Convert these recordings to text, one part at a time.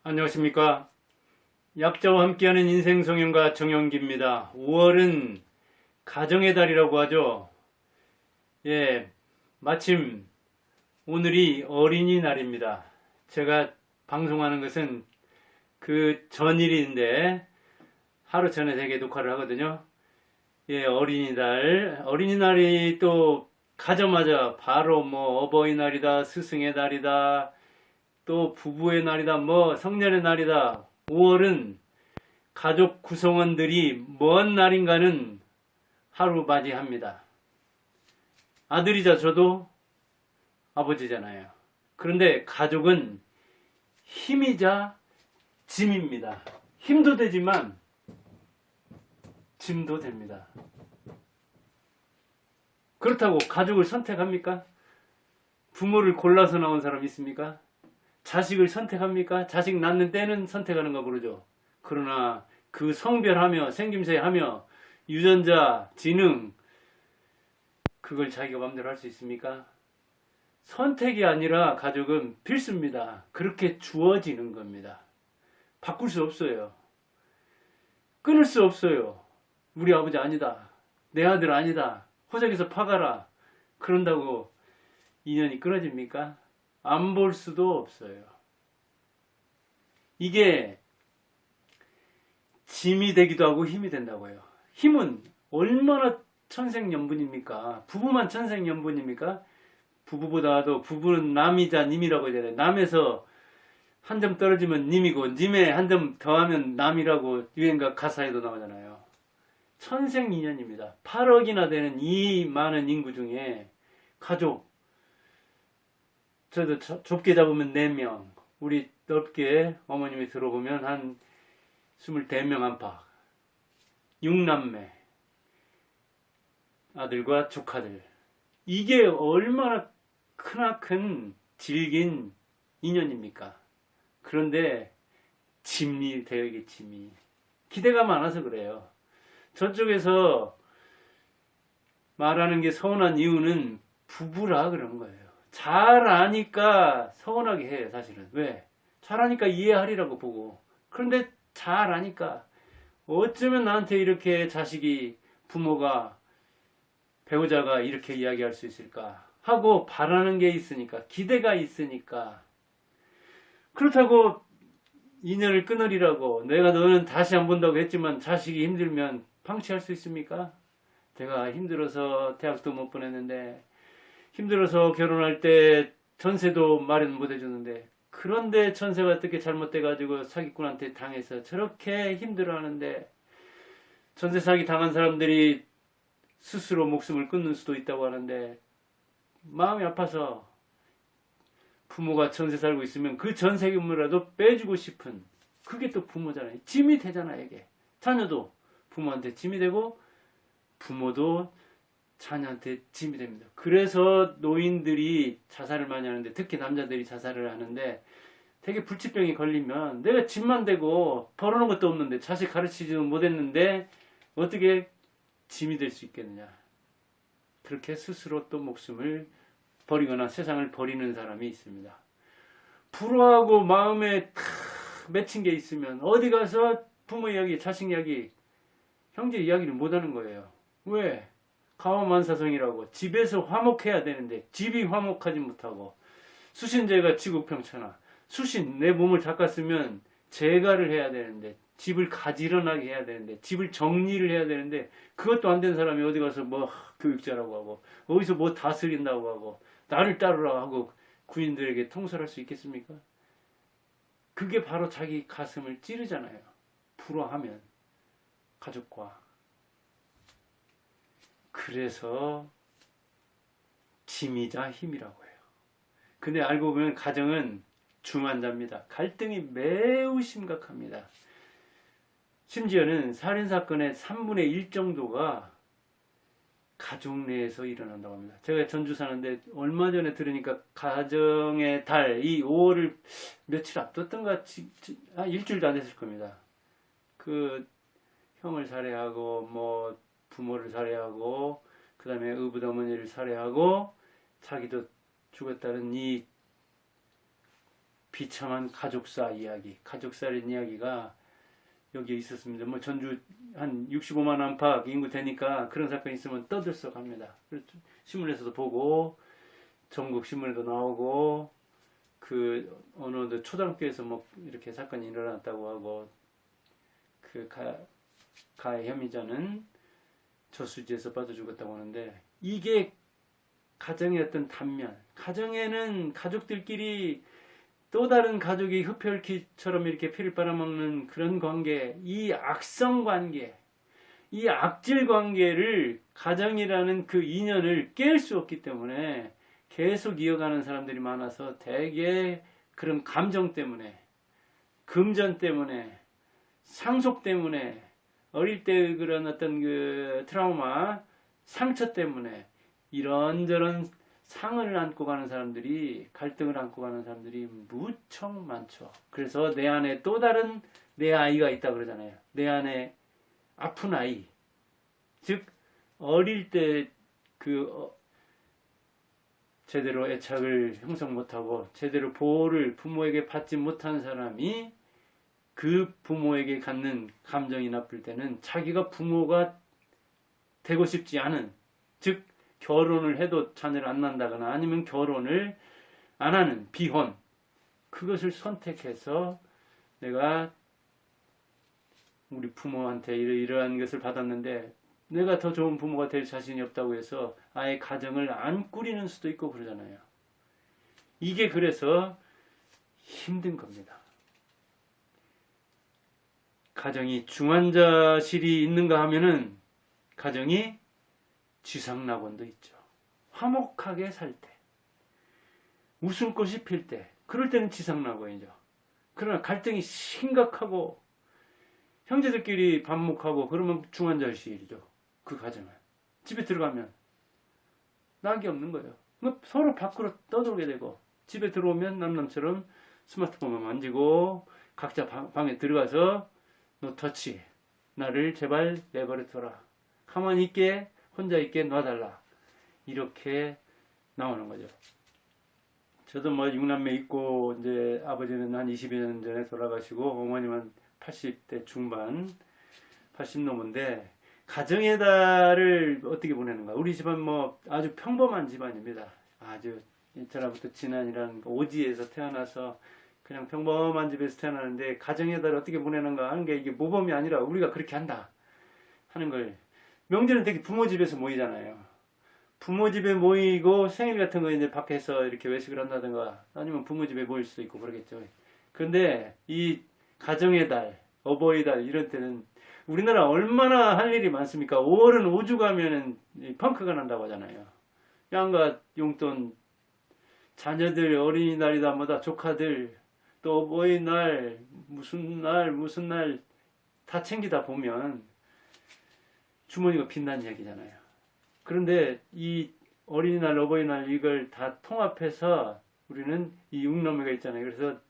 안녕하십니까. 약자와 함께하는 인생 성형가 정영기입니다. 5월은 가정의 달이라고 하죠. 예, 마침 오늘이 어린이날입니다. 제가 방송하는 것은 그 전일인데 하루 전에 되게 녹화를 하거든요. 예, 어린이날이 또 가자마자 바로 뭐 어버이날이다, 스승의 날이다, 또 부부의 날이다, 뭐 성년의 날이다. 5월은 가족 구성원들이 뭔 날인가는 하루 맞이합니다. 아들이자 저도 아버지잖아요. 그런데 가족은 힘이자 짐입니다. 힘도 되지만 짐도 됩니다. 그렇다고 가족을 선택합니까? 부모를 골라서 나온 사람 있습니까? 자식을 선택합니까? 자식 낳는 때는 선택하는 거 그러죠. 그러나 그 성별하며 생김새하며 유전자, 지능 그걸 자기가 마음대로 할 수 있습니까? 선택이 아니라 가족은 필수입니다. 그렇게 주어지는 겁니다. 바꿀 수 없어요. 끊을 수 없어요. 우리 아버지 아니다. 내 아들 아니다. 호적에서 파가라. 그런다고 인연이 끊어집니까? 안 볼 수도 없어요. 이게 짐이 되기도 하고 힘이 된다고요. 힘은 얼마나 천생연분입니까? 부부만 천생연분입니까? 부부보다도 부부는 남이자 님이라고 하잖아요. 남에서 한 점 떨어지면 님이고 님에 한 점 더하면 남이라고 유행가 가사에도 나오잖아요. 천생인연입니다. 8억이나 되는 이 많은 인구 중에 가족, 저도 좁게 잡으면 4명, 우리 넓게 어머님이 들어보면 한 24명 안팎, 6남매, 아들과 조카들. 이게 얼마나 크나큰 질긴 인연입니까? 그런데 짐이 되겠짐이. 기대가 많아서 그래요. 저쪽에서 말하는 게 서운한 이유는 부부라 그런 거예요. 잘 아니까 서운하게 해요, 사실은. 왜? 잘 아니까 이해하리라고 보고. 그런데 잘 아니까 어쩌면 나한테 이렇게 자식이, 부모가, 배우자가 이렇게 이야기할 수 있을까 하고 바라는 게 있으니까, 기대가 있으니까. 그렇다고 인연을 끊으리라고 내가 너는 다시 안 본다고 했지만 자식이 힘들면 방치할 수 있습니까? 제가 힘들어서 대학도 못 보냈는데, 힘들어서 결혼할 때 전세도 마련 못 해주는데, 그런데 전세가 어떻게 잘못돼가지고 사기꾼한테 당해서 저렇게 힘들어하는데, 전세 사기 당한 사람들이 스스로 목숨을 끊는 수도 있다고 하는데, 마음이 아파서 부모가 전세 살고 있으면 그 전세금이라도 빼주고 싶은, 그게 또 부모잖아요. 짐이 되잖아요. 이게 자녀도 부모한테 짐이 되고 부모도 자녀한테 짐이 됩니다. 그래서 노인들이 자살을 많이 하는데, 특히 남자들이 자살을 하는데, 되게 불치병이 걸리면 내가 짐만 되고 벌어놓은 것도 없는데, 자식 가르치지도 못했는데 어떻게 짐이 될 수 있겠느냐. 그렇게 스스로 또 목숨을 버리거나 세상을 버리는 사람이 있습니다. 불화하고 마음에 탁 맺힌 게 있으면 어디 가서 부모 이야기, 자식 이야기, 형제 이야기를 못하는 거예요. 왜? 가와만사성이라고 집에서 화목해야 되는데 집이 화목하지 못하고, 수신제가 지국평천하, 수신, 내 몸을 닦았으면 제가를 해야 되는데, 집을 가지런하게 해야 되는데, 집을 정리를 해야 되는데, 그것도 안 된 사람이 어디 가서 뭐 교육자라고 하고 어디서 뭐 다스린다고 하고 나를 따르라 하고 군인들에게 통솔할 수 있겠습니까? 그게 바로 자기 가슴을 찌르잖아요. 불화하면 가족과. 그래서 짐이자 힘이라고 해요. 근데 알고 보면 가정은 중환자입니다. 갈등이 매우 심각합니다. 심지어는 살인사건의 3분의 1 정도가 가족 내에서 일어난다고 합니다. 제가 전주 사는데 얼마 전에 들으니까 가정의 달, 이 5월을 며칠 앞뒀던가, 일주일도 안 됐을 겁니다. 그 형을 살해하고 뭐 부모를 살해하고 그 다음에 의붓어머니를 살해하고 자기도 죽었다는 이 비참한 가족사 이야기, 가족살인 이야기가 여기에 있었습니다. 뭐 전주 한 65만 안팎 인구 되니까 그런 사건이 있으면 떠들썩합니다. 신문에서도 보고 전국 신문에도 나오고 그 어느 초등학교에서 뭐 이렇게 사건이 일어났다고 하고 그 가해 혐의자는 저수지에서 빠져 죽었다고 하는데 이게 가정의 어떤 단면, 가정에는 가족들끼리 또 다른 가족이 흡혈귀처럼 이렇게 피를 빨아먹는 그런 관계, 이 악성 관계, 이 악질 관계를 가정이라는 그 인연을 깰 수 없기 때문에 계속 이어가는 사람들이 많아서 대개 그런 감정 때문에, 금전 때문에, 상속 때문에, 어릴 때 그런 어떤 그 트라우마, 상처 때문에 이런저런 상을 안고 가는 사람들이, 갈등을 안고 가는 사람들이 무척 많죠. 그래서 내 안에 또 다른 내 아이가 있다 그러잖아요. 내 안에 아픈 아이. 즉, 어릴 때 제대로 애착을 형성 못하고 제대로 보호를 부모에게 받지 못한 사람이 그 부모에게 갖는 감정이 나쁠 때는 자기가 부모가 되고 싶지 않은, 즉 결혼을 해도 자녀를 안 낳는다거나 아니면 결혼을 안 하는 비혼, 그것을 선택해서 내가 우리 부모한테 이러한 것을 받았는데 내가 더 좋은 부모가 될 자신이 없다고 해서 아예 가정을 안 꾸리는 수도 있고 그러잖아요. 이게 그래서 힘든 겁니다. 가정이 중환자실이 있는가 하면은 가정이 지상낙원도 있죠. 화목하게 살 때, 웃음꽃이 필 때, 그럴 때는 지상낙원이죠. 그러나 갈등이 심각하고 형제들끼리 반목하고 그러면 중환자실이죠. 그 가정은 집에 들어가면 낙이 없는 거예요. 서로 밖으로 떠돌게 되고 집에 들어오면 남남처럼 스마트폰만 만지고 각자 방에 들어가서 노 터치, 나를 제발 내버려둬라, 가만히 있게 혼자 있게 놔달라, 이렇게 나오는 거죠. 저도 뭐 6남매 있고 이제 아버지는 한 20여 년 전에 돌아가시고 어머님은 80대 중반, 80 넘은데 가정의 달을 어떻게 보내는가? 우리 집안 뭐 아주 평범한 집안입니다. 아주 옛날부터 진안이라는 오지에서 태어나서 그냥 평범한 집에서 태어나는데 가정의 달을 어떻게 보내는가 하는 게 이게 모범이 아니라 우리가 그렇게 한다 하는 걸. 명절은 되게 부모 집에서 모이잖아요. 부모 집에 모이고 생일 같은 거 이제 밖에서 이렇게 외식을 한다든가 아니면 부모 집에 모일 수도 있고 그러겠죠. 그런데 이 가정의 달, 어버이 달 이런 때는 우리나라 얼마나 할 일이 많습니까? 5월은 오죽하면은 펑크가 난다고 하잖아요. 양가 용돈, 자녀들 어린이날이다 뭐다, 조카들 또 어버이날 무슨 날 다 챙기다 보면 주머니가 빈다는 얘기잖아요. 그런데 이 어린이날, 어버이날 이걸 다 통합해서 우리는 이 6남매가 있잖아요. 그래서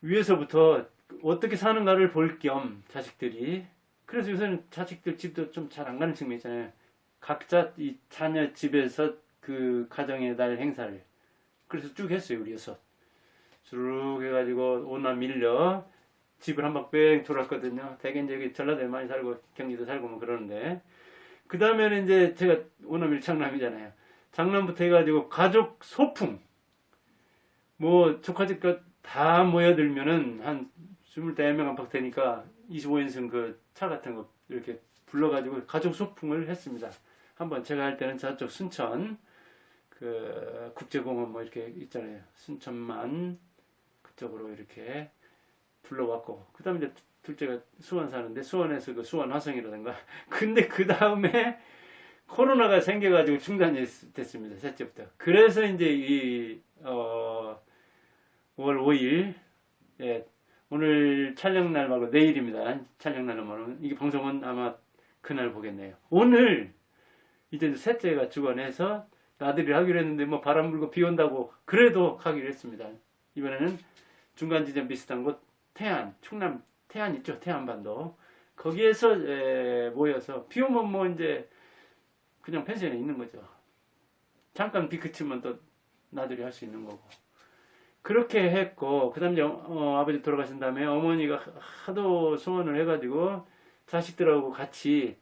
위에서부터 어떻게 사는가를 볼 겸 자식들이, 그래서 요새는 자식들 집도 좀 잘 안 가는 측면이 있잖아요. 각자 이 자녀 집에서 그 가정의 날 행사를 그래서 쭉 했어요. 우리 여섯 쭉 해가지고 오남 밀려 집을 한 번 뺑 돌았거든요. 대개 이제 여기 전라도에 많이 살고 경기도 살고 뭐 그러는데, 그 다음에는 이제 제가 오남 일창남이잖아요. 장남부터 해가지고 가족 소풍, 뭐 조카집 다 모여들면은 한 24명 안팎 되니까 25인승 그 차 같은 거 이렇게 불러가지고 가족 소풍을 했습니다. 한번 제가 할 때는 저쪽 순천 그 국제공원 뭐 이렇게 있잖아요. 순천만 그쪽으로 이렇게 불러왔고, 그 다음에 이제 둘째가 수원 사는데 수원에서 그 수원 화성이라든가. 근데 그 다음에 코로나가 생겨가지고 중단이 됐습니다. 셋째부터. 그래서 이제 5월 5일, 예, 오늘 촬영날 말고 내일입니다. 촬영날은 뭐는 이게 방송은 아마 그날 보겠네요. 오늘 이제 셋째가 주관해서 나들이를 하기로 했는데 뭐 바람 불고 비 온다고 그래도 가기로 했습니다. 이번에는 중간 지점 비슷한 곳 태안, 충남 태안 있죠. 태안반도. 거기에서 모여서 비 오면 뭐 이제 그냥 펜션에 있는 거죠. 잠깐 비 그치면 또 나들이 할 수 있는 거고. 그렇게 했고, 그 다음에 아버지 돌아가신 다음에 어머니가 하도 소원을 해가지고 자식들하고 같이,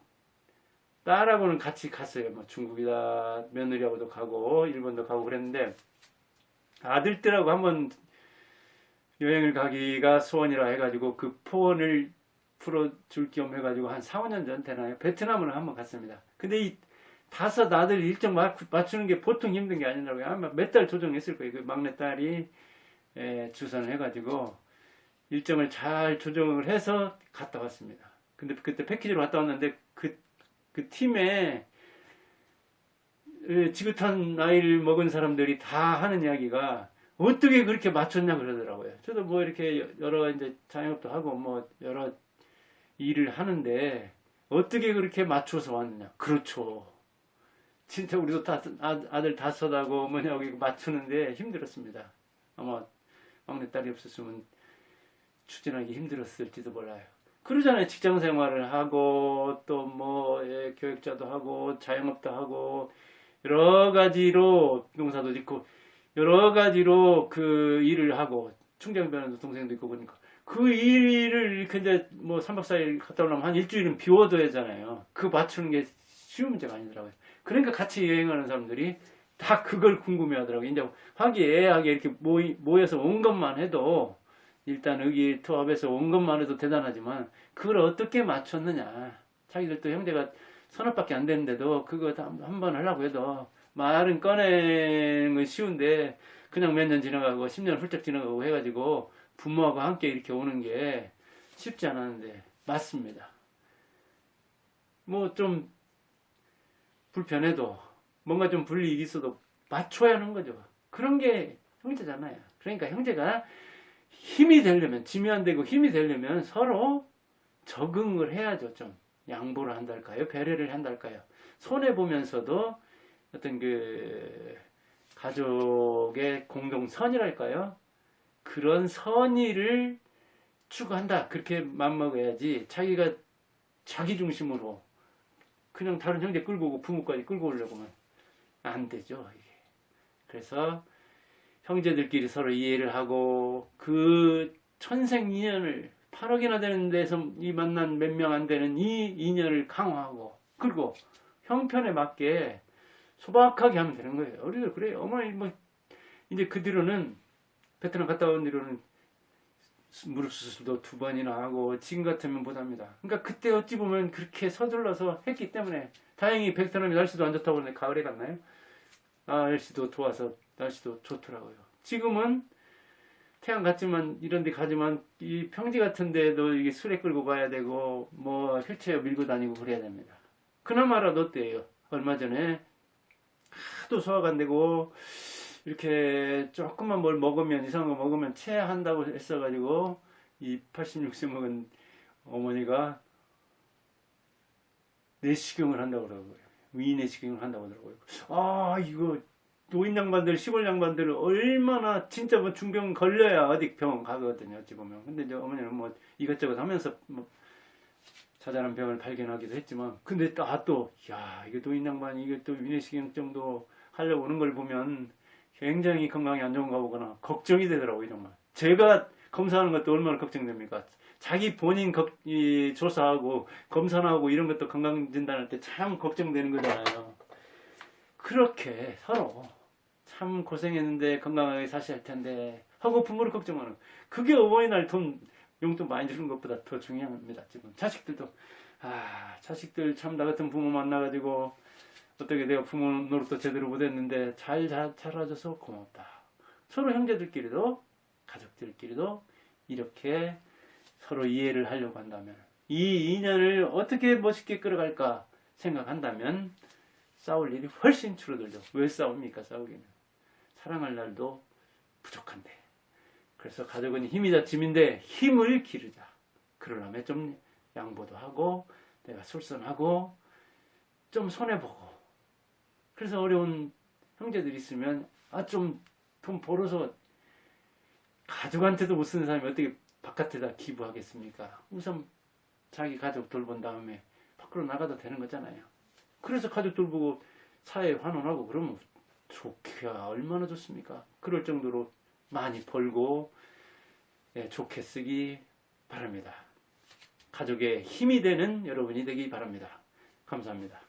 딸하고는 같이 갔어요. 뭐 중국이다, 며느리하고도 가고 일본도 가고 그랬는데, 아들들하고 한번 여행을 가기가 소원이라 해가지고 그 포원을 풀어줄 겸 해가지고 한 4, 5년 전 되나요? 베트남을 한번 갔습니다. 근데 이 다섯 아들 일정 맞추는 게 보통 힘든 게 아니라고요. 아마 몇 달 조정했을 거예요. 그 막내 딸이 주선을 해가지고 일정을 잘 조정을 해서 갔다 왔습니다. 근데 그때 패키지로 갔다 왔는데 그 팀에 지긋한 나이를 먹은 사람들이 다 하는 이야기가 어떻게 그렇게 맞췄냐 그러더라고요. 저도 뭐 이렇게 여러 이제 자영업도 하고 뭐 여러 일을 하는데 어떻게 그렇게 맞춰서 왔느냐. 그렇죠. 진짜 우리도 아들 다섯하고 어머니하고 맞추는데 힘들었습니다. 아마 막내딸이 없었으면 추진하기 힘들었을지도 몰라요. 그러잖아요. 직장 생활을 하고 또 뭐 교육자도 하고 자영업도 하고 여러 가지로 농사도 짓고 여러 가지로 그 일을 하고 충정변호도 동생도 있고 그러니까 그 일을 이렇게 이제 뭐 3박 4일 갔다 오려면 한 일주일은 비워둬야 하잖아요. 그 맞추는 게 쉬운 문제가 아니더라고요. 그러니까 같이 여행하는 사람들이 다 그걸 궁금해 하더라고요. 이제 화기애애하게 이렇게 모여서 온 것만 해도 일단 의기투합해서 온 것만 해도 대단하지만 그걸 어떻게 맞췄느냐. 자기들도 형제가 서너밖에 안 되는데도 그거 한 번 하려고 해도 말은 꺼내는 건 쉬운데 그냥 몇 년 지나가고 10년 훌쩍 지나가고 해가지고 부모하고 함께 이렇게 오는 게 쉽지 않았는데 맞습니다. 뭐 좀 불편해도 뭔가 좀 불이익이 있어도 맞춰야 하는 거죠. 그런 게 형제잖아요. 그러니까 형제가 힘이 되려면 짐이 안 되고 힘이 되려면 서로 적응을 해야죠. 좀 양보를 한달까요? 배려를 한달까요? 손해 보면서도 어떤 그 가족의 공동선이랄까요? 그런 선의를 추구한다. 그렇게 맘먹어야지 자기가 자기 중심으로 그냥 다른 형제 끌고 오고 부모까지 끌고 오려고 하면 안 되죠. 이게. 그래서 형제들끼리 서로 이해를 하고 그 천생인연을 8억이나 되는 데서 이 만난 몇 명 안 되는 이 인연을 강화하고 그리고 형편에 맞게 소박하게 하면 되는 거예요. 우리도 그래요. 어머니 뭐 이제 그 뒤로는 베트남 갔다 온 뒤로는 무릎 수술도 2번이나 하고 지금 같으면 못합니다. 그러니까 그때 어찌 보면 그렇게 서둘러서 했기 때문에 다행히 베트남이 날씨도 안 좋다고 그러는데 가을에 갔나요? 날씨도 좋아서 날씨도 좋더라고요. 지금은 태양 같지만 이런 데 가지만 이 평지 같은 데도 이게 수레 끌고 가야 되고 뭐 휠체어 밀고 다니고 그래야 됩니다. 그나마라도 어때요? 얼마 전에 하도 소화가 안 되고 이렇게 조금만 뭘 먹으면 이상한 거 먹으면 체한다고 했어가지고 이 86세 먹은 어머니가 내시경을 한다고 그러고요. 위내시경을 한다고 그러고요. 이거 노인 양반들 시골 양반들 얼마나 진짜 뭐 중병 걸려야 어디 병원 가거든요. 어찌 보면. 근데 이제 어머니는 뭐 이것저것 하면서 뭐 자잘한 병을 발견하기도 했지만 근데 이게 노인 양반이 이게 또 위내시경 정도 하려고 오는 걸 보면 굉장히 건강이 안 좋은가 보거나 걱정이 되더라고요. 정말 제가 검사하는 것도 얼마나 걱정됩니까? 자기 본인 조사하고 검사하고 이런 것도 건강진단할 때 참 걱정되는 거잖아요. 그렇게 서로 참 고생했는데 건강하게 사셔야 할 텐데 하고 부모를 걱정하는 그게 어버이날 용돈 많이 주는 것보다 더 중요합니다. 지금 자식들도 자식들 참 나 같은 부모 만나가지고 어떻게 내가 부모 노릇도 제대로 못했는데 잘 자라줘서 고맙다. 서로 형제들끼리도 가족들끼리도 이렇게 서로 이해를 하려고 한다면 이 인연을 어떻게 멋있게 끌어갈까 생각한다면 싸울 일이 훨씬 줄어들죠. 왜 싸웁니까? 싸우기는 사랑할 날도 부족한데. 그래서 가족은 힘이자 짐인데 힘을 기르자. 그러려면 좀 양보도 하고 내가 솔선하고 좀 손해보고 그래서 어려운 형제들이 있으면 좀 돈 벌어서 가족한테도 못 쓰는 사람이 어떻게 바깥에다 기부하겠습니까? 우선 자기 가족 돌본 다음에 밖으로 나가도 되는 거잖아요. 그래서 가족 돌보고 사회에 환원하고 그러면 좋기야 얼마나 좋습니까? 그럴 정도로 많이 벌고 예, 좋게 쓰기 바랍니다. 가족의 힘이 되는 여러분이 되기 바랍니다. 감사합니다.